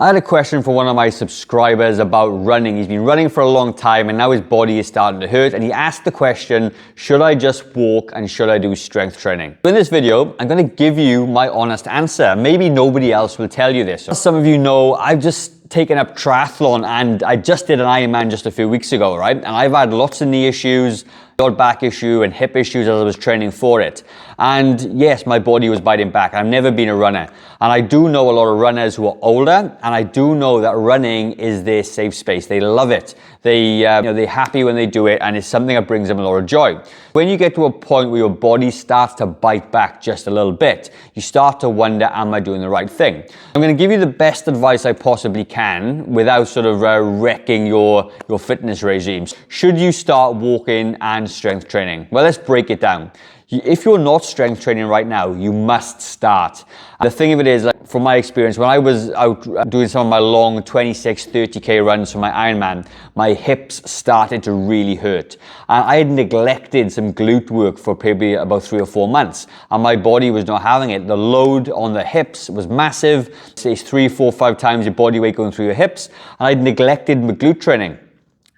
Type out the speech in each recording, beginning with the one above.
I had a question for one of my subscribers about running. He's been running for a long time and now his body is starting to hurt, and he asked the question, should I just walk and should I do strength training? In this video, I'm going to give you my honest answer. Maybe nobody else will tell you this. As some of you know, I've just taken up triathlon and I just did an Ironman just a few weeks ago, right? And I've had lots of knee issues, odd back issue and hip issues as I was training for it. And yes, my body was biting back. I've never been a runner. And I do know a lot of runners who are older, and I do know that running is their safe space. They love it. They're happy when they do it, and it's something that brings them a lot of joy. When you get to a point where your body starts to bite back just a little bit, you start to wonder, am I doing the right thing? I'm going to give you the best advice I possibly can without sort of wrecking your fitness regimes. Should you start walking and strength training? Well, let's break it down. If you're not strength training right now, you must start. The thing of it is, like, from my experience, when I was out doing some of my long 26, 30K runs for my Ironman, my hips started to really hurt. And I had neglected some glute work for probably about 3 or 4 months, and my body was not having it. The load on the hips was massive. It's 3, 4, 5 times your body weight going through your hips, and I'd neglected my glute training.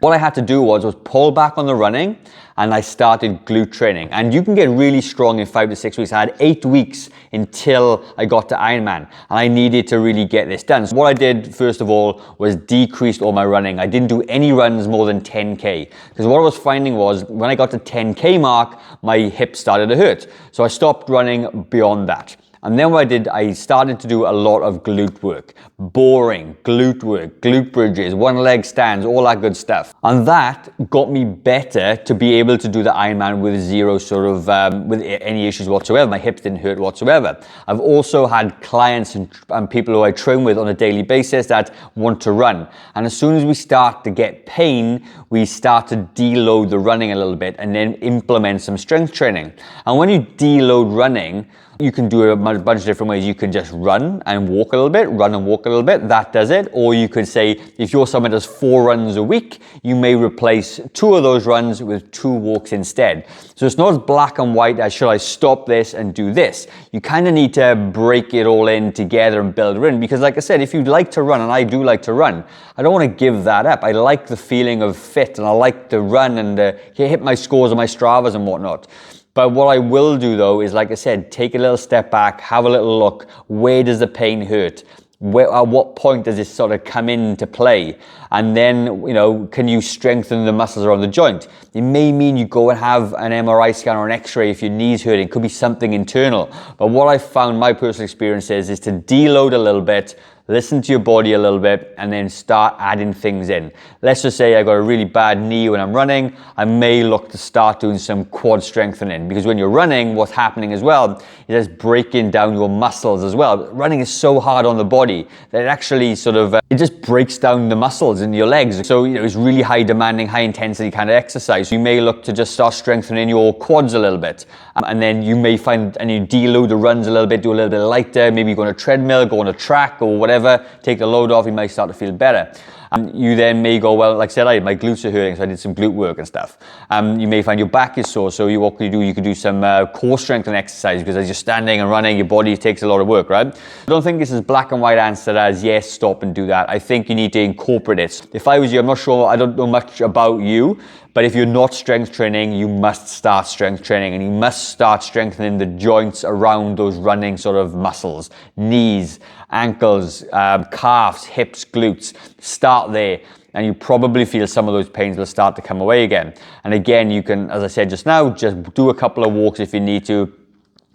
What I had to do was pull back on the running, and I started glute training. And you can get really strong in 5 to 6 weeks. I had 8 weeks until I got to Ironman, and I needed to really get this done. So what I did, first of all, was decreased all my running. I didn't do any runs more than 10K, because what I was finding was when I got to 10K mark, my hips started to hurt. So I stopped running beyond that. And then what I did, I started to do a lot of glute work, boring glute work, glute bridges, one leg stands, all that good stuff. And that got me better to be able to do the Ironman with zero sort of, with any issues whatsoever. My hips didn't hurt whatsoever. I've also had clients and people who I train with on a daily basis that want to run. And as soon as we start to get pain, we start to deload the running a little bit and then implement some strength training. And when you deload running, you can do it a bunch of different ways. You can just run and walk a little bit, run and walk a little bit. That does it. Or you could say, if you're someone that does 4 runs a week, you may replace 2 of those runs with 2 walks instead. So it's not as black and white as should I stop this and do this. You kind of need to break it all in together and build it in. Because like I said, if you'd like to run, and I do like to run, I don't want to give that up. I like the feeling of fit, and I like to run and hit my scores on my Stravas and whatnot. But what I will do though is, like I said, take a little step back, have a little look. Where does the pain hurt? At what point does this sort of come into play? And then, can you strengthen the muscles around the joint? It may mean you go and have an MRI scan or an X-ray if your knee's hurting. It could be something internal. But what I found, my personal experience is to deload a little bit, listen to your body a little bit, and then start adding things in. Let's just say I got a really bad knee when I'm running. I may look to start doing some quad strengthening, because when you're running, what's happening as well is it's breaking down your muscles as well. Running is so hard on the body that it actually sort of, it just breaks down the muscles in your legs. So, it's really high demanding, high intensity kind of exercise. You may look to just start strengthening your quads a little bit. And then you may find, and you deload the runs a little bit, do a little bit lighter, maybe go on a treadmill, go on a track or whatever, take the load off, you might start to feel better. And you then may go, well, like I said, my glutes are hurting, so I did some glute work and stuff. You may find your back is sore, so what can you do? You could do some core strengthening exercise, because as you're standing and running, your body takes a lot of work, right? I don't think this is black and white answer as yes, stop and do that. I think you need to incorporate it. If I was you, I'm not sure, I don't know much about you, but if you're not strength training, you must start strength training, and you must start strengthening the joints around those running sort of muscles, knees, ankles, calves, hips, glutes. Start there, and you probably feel some of those pains will start to come away again. And again, you can, as I said just now, just do a couple of walks if you need to.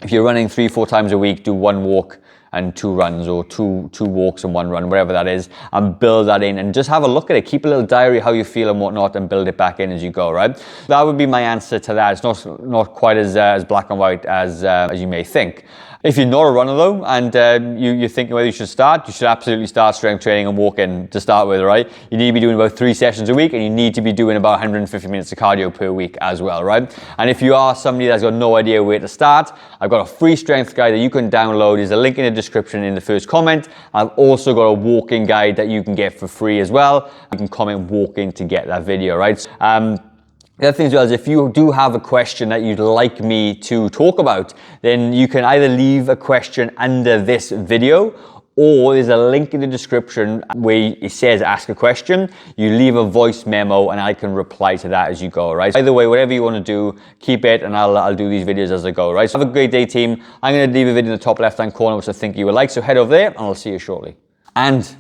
If you're running 3, 4 times a week, do 1 walk and 2 runs, or two walks and 1 run, whatever that is, and build that in, and just have a look at it. Keep a little diary how you feel and whatnot, and build it back in as you go, right? That would be my answer to that. It's not quite as black and white as you may think. If you're not a runner though, and you're thinking whether you should start, you should absolutely start strength training and walking to start with, right? You need to be doing about 3 sessions a week, and you need to be doing about 150 minutes of cardio per week as well, right? And if you are somebody that's got no idea where to start, I've got a free strength guide that you can download. There's a link in the description in the first comment. I've also got a walking guide that you can get for free as well. You can comment walking to get that video, right? The other thing as well is, if you do have a question that you'd like me to talk about, then you can either leave a question under this video, or there's a link in the description where it says ask a question. You leave a voice memo and I can reply to that as you go, right? Either way, whatever you want to do, keep it and I'll do these videos as I go, right? So have a great day, team. I'm going to leave a video in the top left-hand corner, which I think you will like. So head over there and I'll see you shortly. And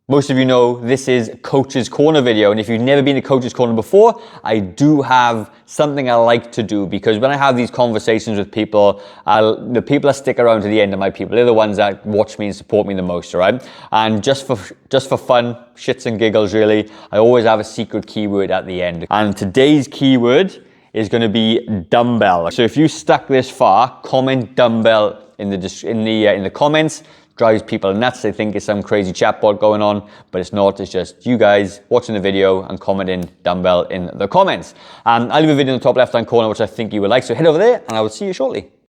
most of you know this is Coach's Corner video, and if you've never been to Coach's Corner before, I do have something I like to do, because when I have these conversations with people, the people that stick around to the end are my people. They're the ones that watch me and support me the most, all right? And just for fun, shits and giggles really, I always have a secret keyword at the end. And today's keyword is going to be dumbbell. So if you stuck this far, comment dumbbell in the comments. Drives people nuts. They think it's some crazy chatbot going on, but it's not. It's just you guys watching the video and commenting dumbbell in the comments. I'll leave a video in the top left-hand corner, which I think you will like. So head over there and I will see you shortly.